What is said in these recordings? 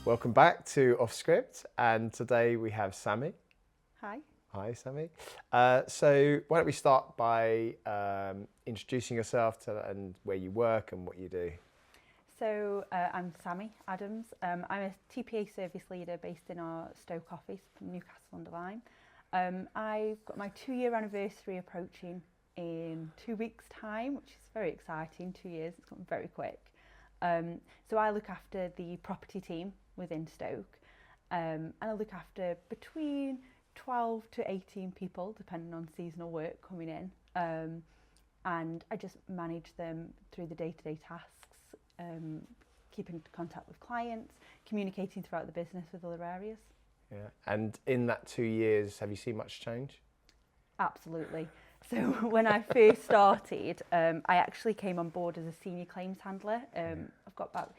Welcome back to Off Script, and today we have Sammie. Hi. Hi, Sammie. So why don't we start by introducing yourself and where you work and what you do. So I'm Sammie Adams. I'm a TPA service leader based in our Stoke office, Newcastle-under-Lyme. I've got my 2-year anniversary approaching in 2 weeks' time, which is very exciting. 2 years, it's gone very quick. So I look after the property team within Stoke, and I look after between 12 to 18 people, depending on seasonal work coming in, and I just manage them through the day-to-day tasks, keeping contact with clients, communicating throughout the business with other areas. Yeah, and in that 2 years, have you seen much change? Absolutely. So when I first started, I actually came on board as a senior claims handler. I've got about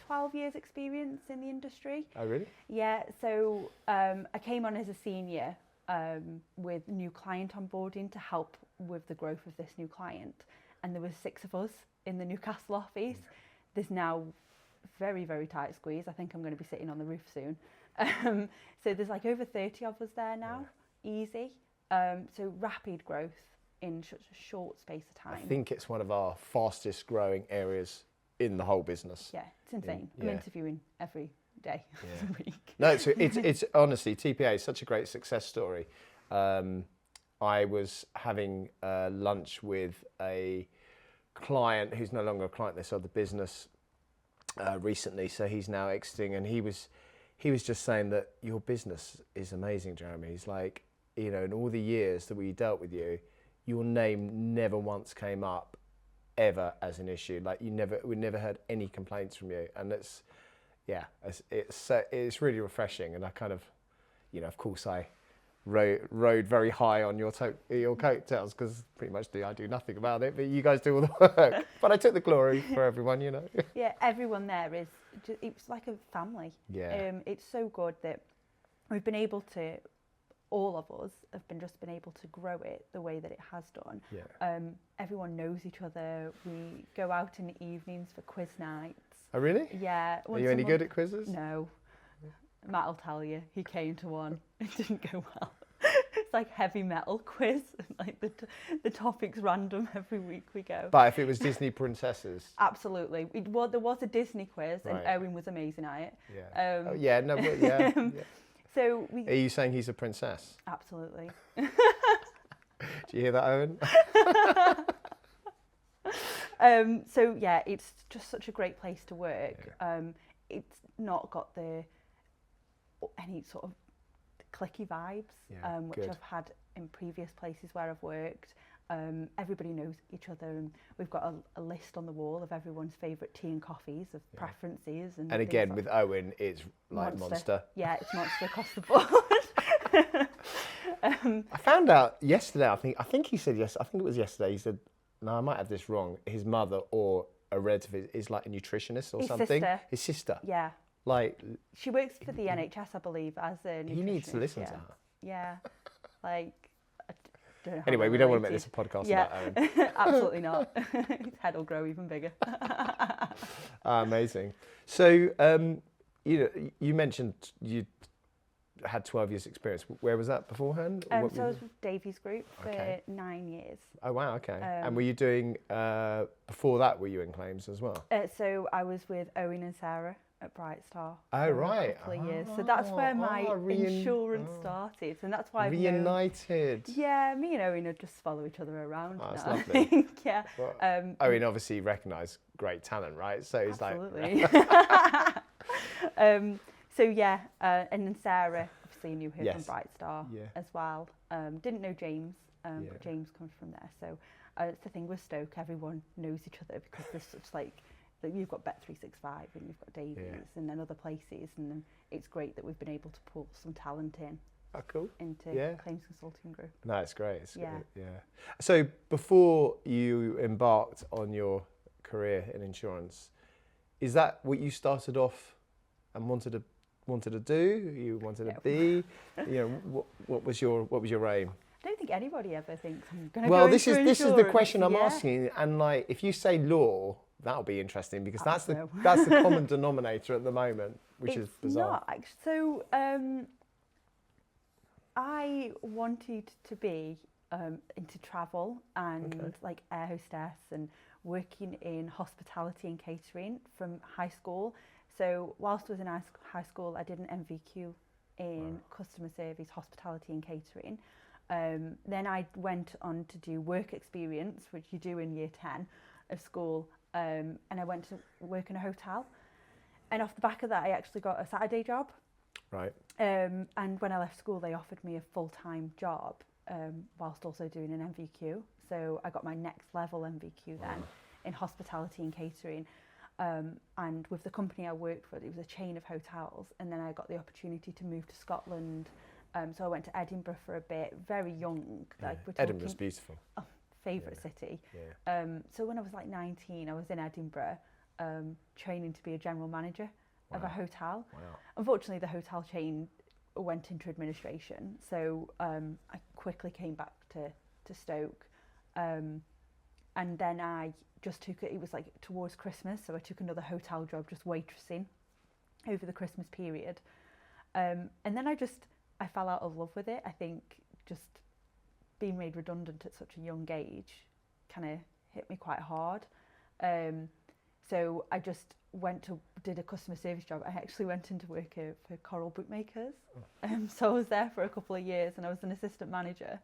12 years experience in the industry. Oh, really? Yeah, so I came on as a senior with new client onboarding to help with the growth of this new client. And there was 6 of us in the Newcastle office. There's now very, very tight squeeze. I think I'm going to be sitting on the roof soon. So there's like over 30 of us there now, easy. So rapid growth in such a short space of time. I think it's one of our fastest growing areas in the whole business. Yeah, it's insane. I'm interviewing every day of the week. No, it's honestly, TPA is such a great success story. I was having lunch with a client who's no longer a client. They sold the business recently, so he's now exiting, and he was just saying that your business is amazing, Jeremy. He's like, you know, in all the years that we dealt with you, your name never once came up ever as an issue. Like we never heard any complaints from you, and it's really refreshing. And I kind of, you know, of course I rode very high on your coattails, because pretty much I do nothing about it, but you guys do all the work. But I took the glory for everyone, you know. Yeah, everyone there it's like a family. Yeah. It's so good that we've been able to, all of us have just been able to grow it the way that it has done. Yeah. Everyone knows each other. We go out in the evenings for quiz nights. Oh, really? Yeah. Are you any good at quizzes? No. Matt will tell you, he came to one. It didn't go well. It's like heavy metal quiz. Like the topic's random every week we go. But if it was Disney princesses. Absolutely. There was a Disney quiz, and Owen was amazing at it. Yeah. Yeah. So Are you saying he's a princess? Absolutely. Do you hear that, Owen? So yeah, it's just such a great place to work. Yeah. It's not got any sort of cliquey vibes, which I've had in previous places where I've worked. Everybody knows each other, and we've got a list on the wall of everyone's favourite tea and coffees, of preferences. And again, with Owen, it's like Monster. Yeah, it's Monster across the board. I found out yesterday, I think he said yes, I think it was yesterday, he said, no, I might have this wrong, his mother or a relative is like a nutritionist or something. His sister. Yeah. Like, she works for the NHS, I believe, as a nutritionist. He needs to listen to her. Yeah. Like, I don't know how anyway, we don't want to make this a podcast about Owen. Absolutely not. His head will grow even bigger. Amazing. So, you mentioned you had 12 years experience. Where was that beforehand? So I was with Davies Group for 9 years. Oh, wow, okay. And were you doing, before that, were you in claims as well? So I was with Owen and Sarah at Brightstar for a couple of years. So that's where my insurance started. And that's why I've reunited. Yeah, me and Owen would just follow each other around. Oh, that's now, lovely. I think. Yeah. Well, Owen obviously recognised great talent, right? So he's absolutely. So yeah, and then Sarah obviously knew her from Brightstar as well. Didn't know James, but James comes from there. So it's the thing with Stoke, everyone knows each other because there's such like, you've got Bet365 and you've got Davies and then other places, and then it's great that we've been able to pull some talent in. Oh, cool. Into Claims Consulting Group. No, it's great. It's good. So before you embarked on your career in insurance, is that what you started off and wanted to do? You wanted to be? You know, what was your aim? I don't think anybody ever thinks I'm going to Well, go this into is the question I'm yeah. asking. And like, if you say law, that'll be interesting because I that's the know. that's the common denominator at the moment, which is bizarre. Not actually. So I wanted to be into travel and like air hostess and working in hospitality and catering from high school. So whilst I was in high school, I did an MVQ in customer service, hospitality and catering. Then I went on to do work experience, which you do in year 10 of school, and I went to work in a hotel. And off the back of that, I actually got a Saturday job. Right. And when I left school, they offered me a full-time job whilst also doing an MVQ. So I got my next level MVQ then in hospitality and catering. And with the company I worked for, it was a chain of hotels. And then I got the opportunity to move to Scotland. So I went to Edinburgh for a bit, very young. Like we're talking, Edinburgh's beautiful. Oh, favourite city. Yeah. So when I was like 19, I was in Edinburgh training to be a general manager of a hotel. Wow. Unfortunately, the hotel chain went into administration. So I quickly came back to Stoke. And then I just took it was like towards Christmas. So I took another hotel job, just waitressing over the Christmas period. And then I fell out of love with it. I think just being made redundant at such a young age kind of hit me quite hard. So I just did a customer service job. I actually went into work for Coral Bookmakers. So I was there for a couple of years and I was an assistant manager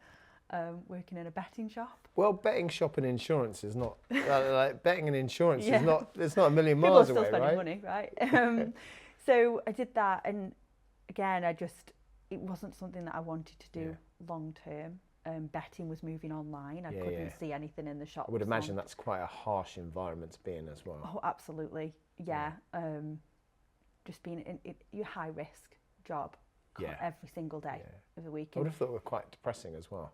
working in a betting shop. Well, betting shop and insurance is not, like betting and insurance is not, it's not a million miles People are still away, spending right? money, right? So I did that, and again, it wasn't something that I wanted to do long term. Betting was moving online. I couldn't see anything in the shops. I would imagine that's quite a harsh environment to be in as well. Oh, absolutely. Yeah. Just being in your high risk job every single day of the week. I would have thought it were quite depressing as well.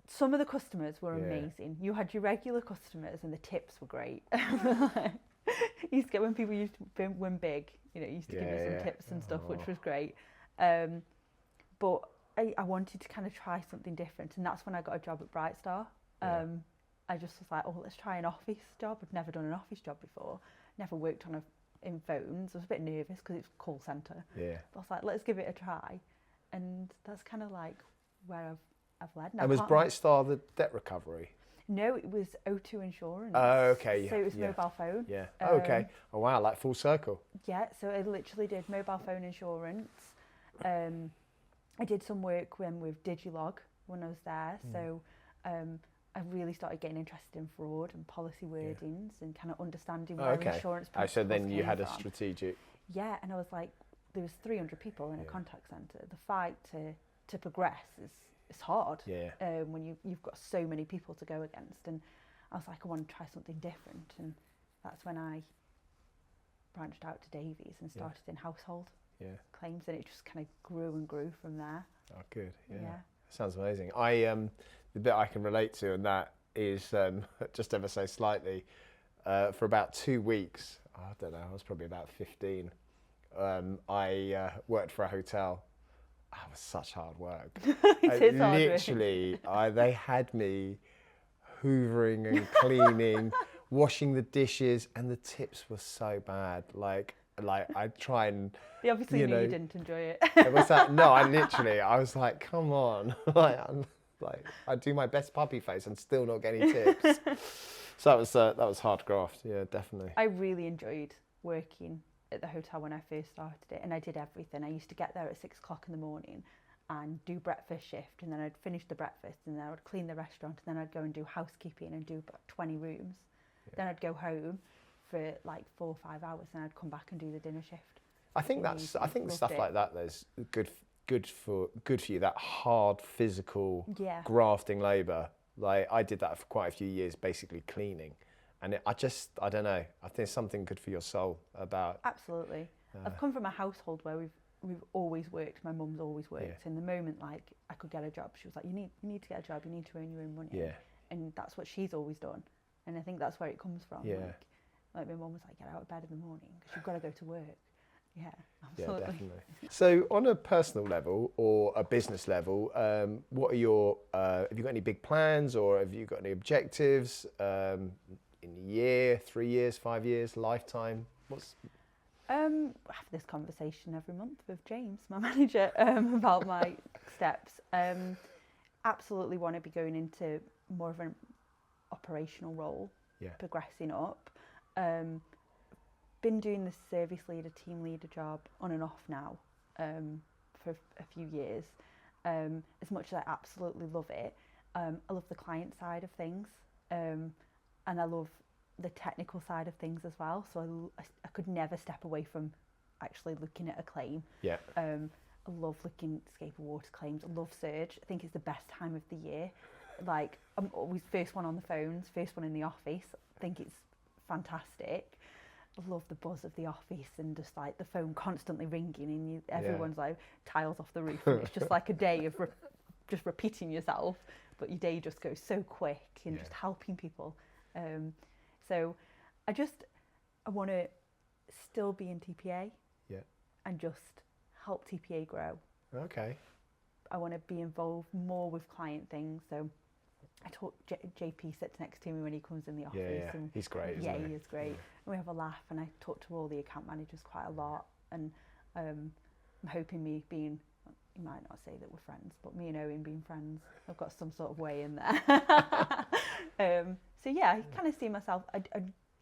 Some of the customers were amazing. You had your regular customers and the tips were great. You used to get when people used to win big, used to give you some tips and stuff, which was great. But I wanted to kind of try something different, and that's when I got a job at Brightstar. I just was like, let's try an office job. I've never done an office job before. Never worked in phones. I was a bit nervous because it's a call centre. Yeah. But I was like, let's give it a try, and that's kind of like where I've led. And was Brightstar the debt recovery? No, it was O2 Insurance. Oh, okay. Yeah. So it was mobile phone. Yeah. Okay. Oh wow, like full circle. Yeah. So I literally did mobile phone insurance. I did some work with Digilog when I was there. So I really started getting interested in fraud and policy wordings and kind of understanding where insurance principles so then you had from. a strategic... Yeah, and I was like, there was 300 people in a contact centre. The fight to progress is hard when you've got so many people to go against. And I was like, I want to try something different. And that's when I branched out to Davies and started in household claims, and it just kind of grew and grew from there. Oh, good. Yeah. Sounds amazing. The bit I can relate to, and that is just ever so slightly, for about 2 weeks, I don't know, I was probably about 15, I worked for a hotel. It was such hard work. Literally, they had me hoovering and cleaning, washing the dishes, and the tips were so bad. Like I'd try and... They obviously knew you didn't enjoy it. It was that, no, I was like, come on. I do my best puppy face and still not get any tips. So that was hard graft, yeah, definitely. I really enjoyed working at the hotel when I first started it, and I did everything. I used to get there at 6 o'clock in the morning and do breakfast shift, and then I'd finish the breakfast, and then I would clean the restaurant, and then I'd go and do housekeeping and do about 20 rooms. Then I'd go home for like 4 or 5 hours, and I'd come back and do the dinner shift. I think stuff like that there's good for you, that hard physical grafting labour. Like I did that for quite a few years, basically cleaning, and I don't know, I think there's something good for your soul about... Absolutely. I've come from a household where we've always worked. My mum's always worked. And the moment like I could get a job, she was like, you need to get a job, you need to earn your own money. And that's what she's always done, and I think that's where it comes from. Like my mum was like, get out of bed in the morning because you've got to go to work. Yeah, absolutely. Yeah, definitely. So on a personal level or a business level, what are your, have you got any big plans, or have you got any objectives? in a year, 3 years, 5 years, lifetime? What's I have this conversation every month with James, my manager, about my steps. Absolutely want to be going into more of an operational role, progressing up. Been doing the service leader, team leader job on and off now for a few years. As much as I absolutely love it, I love the client side of things, and I love the technical side of things as well. So I could never step away from actually looking at a claim. Yeah. I love looking at escape of water claims. I love Surge. I think it's the best time of the year. Like, I'm always first one on the phones, first one in the office. I think it's fantastic. I love the buzz of the office and just like the phone constantly ringing and everyone's like tiles off the roof and it's just like a day of just repeating yourself, but your day just goes so quick and just helping people. So I want to still be in TPA and just help TPA grow. Okay. I want to be involved more with client things. So I talk, JP sits next to me when he comes in the office. Yeah. And He's great, isn't he? He is great. And we have a laugh and I talk to all the account managers quite a lot. And I'm hoping me being, you might not say that we're friends, but me and Owen being friends, I've got some sort of way in there. So yeah, I kind of see myself, I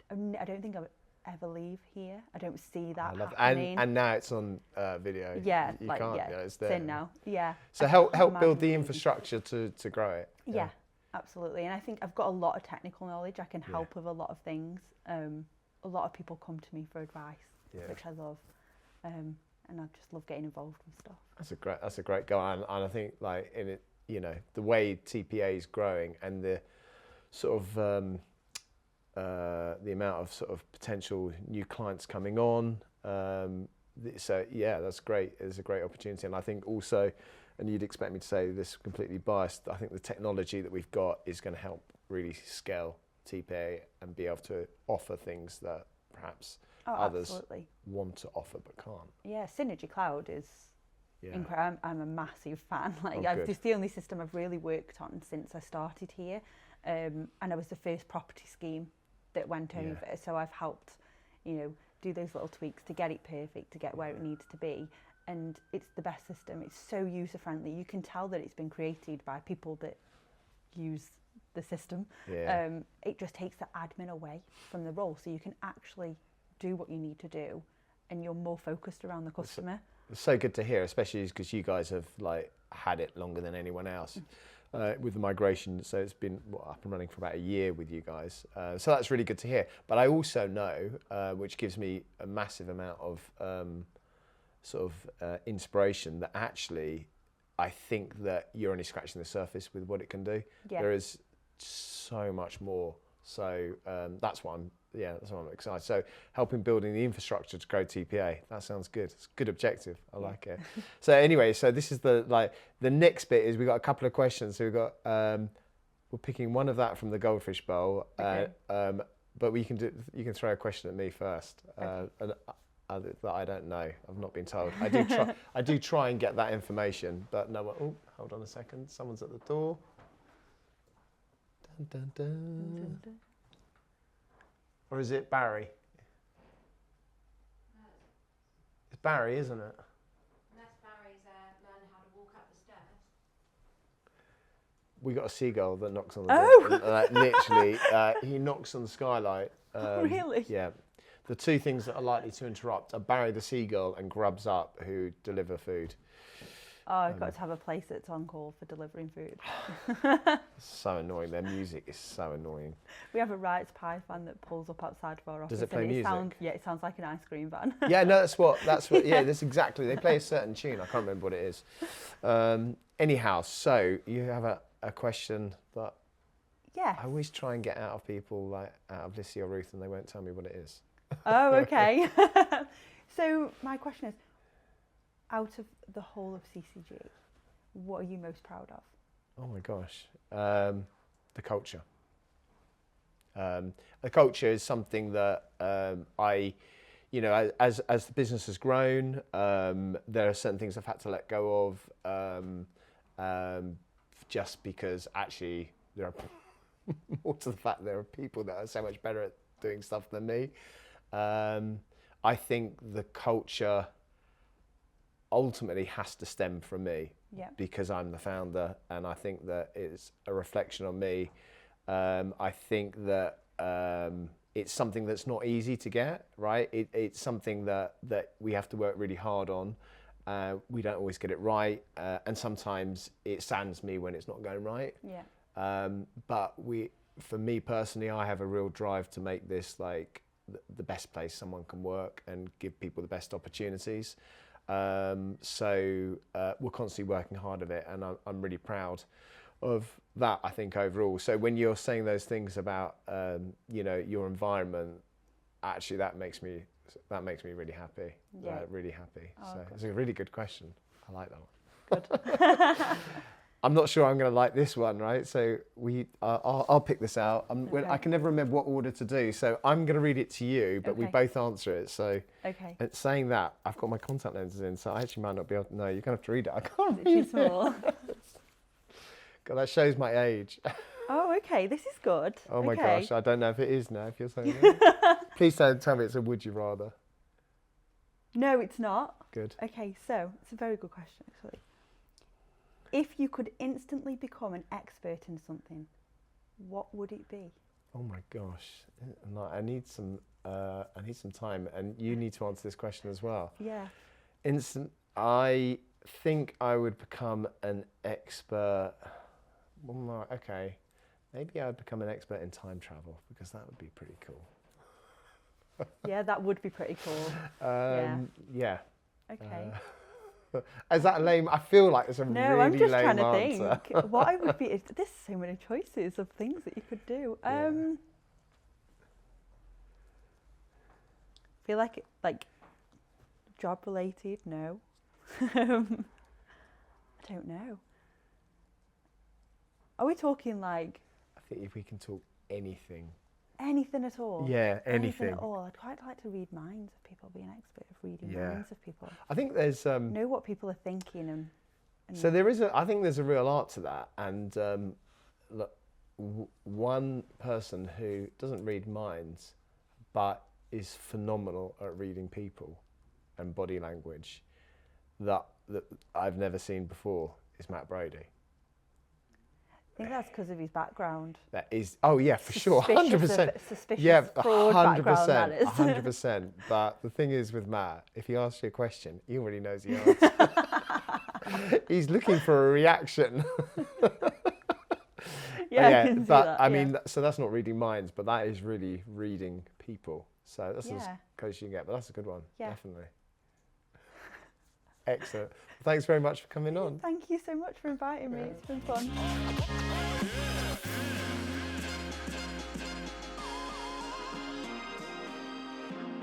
don't think I'll ever leave here. I don't see that happening. And now it's on video. Yeah, you like, can't, it's there. It's in now. Yeah. So help build the infrastructure to grow it. Yeah, absolutely. And I think I've got a lot of technical knowledge. I can help with a lot of things. A lot of people come to me for advice, which I love. And I just love getting involved with stuff. That's a great goal. And I think like in it, the way TPA is growing and the sort of the amount of sort of potential new clients coming on. So yeah, that's great. It's a great opportunity. And I think also, and you'd expect me to say this completely biased, I think the technology that we've got is going to help really scale TPA and be able to offer things that perhaps others want to offer but can't. Yeah, Synergy Cloud is incredible. I'm a massive fan. Like, it's the only system I've really worked on since I started here. And I was the first property scheme that went over. So I've helped, do those little tweaks to get it perfect, to get where it needs to be. And it's the best system. It's so user friendly. You can tell that it's been created by people that use the system. It just takes the admin away from the role, so you can actually do what you need to do, and you're more focused around the customer. It's so good to hear, especially because you guys have like had it longer than anyone else with the migration. So it's been up and running for about a year with you guys. So that's really good to hear. But I also know, which gives me a massive amount of inspiration, that actually I think that you're only scratching the surface with what it can do. There is so much more. So that's why I'm excited. So helping building the infrastructure to grow TPA, that sounds good. It's a good objective. I like it. So anyway, so this is the next bit is we've got a couple of questions. So we've got we're picking one of that from the Goldfish Bowl, but you can throw a question at me first. And that I don't know. I've not been told. I do try and get that information, but no one. Oh, hold on a second. Someone's at the door. Dun, dun, dun. Dun, dun. Or is it Barry? It's Barry, isn't it? Unless Barry's learning how to walk up the stairs. We got a seagull that knocks on the door. Literally, he knocks on the skylight. Really? Yeah. The two things that are likely to interrupt are Barry the seagull and Grubs Up, who deliver food. Oh, I've got to have a place that's on call for delivering food. So annoying. Their music is so annoying. We have a Rights Pie van that pulls up outside of our office. Does it play music? It sounds like an ice cream van. Yeah, no, that's what, that's exactly. They play a certain tune. I can't remember what it is. Anyhow, so you have a question that I always try and get out of people, like out of Lissy or Ruth, and they won't tell me what it is. Oh, okay. So my question is, out of the whole of CCG, what are you most proud of? Oh my gosh, the culture. The culture is something that as the business has grown, there are certain things I've had to let go of, just because actually there are more to the fact there are people that are so much better at doing stuff than me. I think the culture ultimately has to stem from me because I'm the founder, and I think that it's a reflection on me. I think that it's something that's not easy to get, right? It's something that we have to work really hard on. We don't always get it right, and sometimes it saddens me when it's not going right. But for me personally, I have a real drive to make this like the best place someone can work and give people the best opportunities. So we're constantly working hard at it, and I'm really proud of that, I think, overall. So when you're saying those things about your environment, actually that makes me really happy. Really happy. So it's a really good question. I like that one. Good. I'm not sure I'm going to like this one, right? So I'll pick this out. I can never remember what order to do, so I'm going to read it to you, but we both answer it. So saying that, I've got my contact lenses in, so I actually might not be able to. No, you're going to have to read it. I can't read it. Too small. God, that shows my age. Oh, okay. This is good. Oh my gosh, I don't know if it is now. If you're saying that. Please don't tell me it's a would you rather. No, it's not. Good. Okay, so it's a very good question, actually. If you could instantly become an expert in something, what would it be? Oh my gosh, I need some time, and you need to answer this question as well. Yeah. I think I would become an expert. Okay, maybe I would become an expert in time travel, because that would be pretty cool. Yeah, that would be pretty cool. Yeah. Okay. Is that lame? I feel like it's a really lame answer. No, I'm just trying to think what I would be. There's so many choices of things that you could do. Feel like job related? No. I don't know. Are we talking like? I think if we can talk anything. Anything at all? Yeah, anything. At all. I'd quite like to read minds of people, be an expert of reading minds of people. I think there's... know what people are thinking. And so I think there's a real art to that. And look, one person who doesn't read minds, but is phenomenal at reading people and body language that I've never seen before is Matt Brady. I think that's because of his background. That is, oh yeah, for sure, 100%. Suspicious, fraud background, that is. 100%. But the thing is with Matt, if he asks you a question, he already knows the answer. He's looking for a reaction. I can see that, I mean, so that's not reading minds, but that is really reading people. So that's as close as you can get, but that's a good one, definitely. Excellent. Thanks very much for coming on. Thank you so much for inviting me. It's been fun.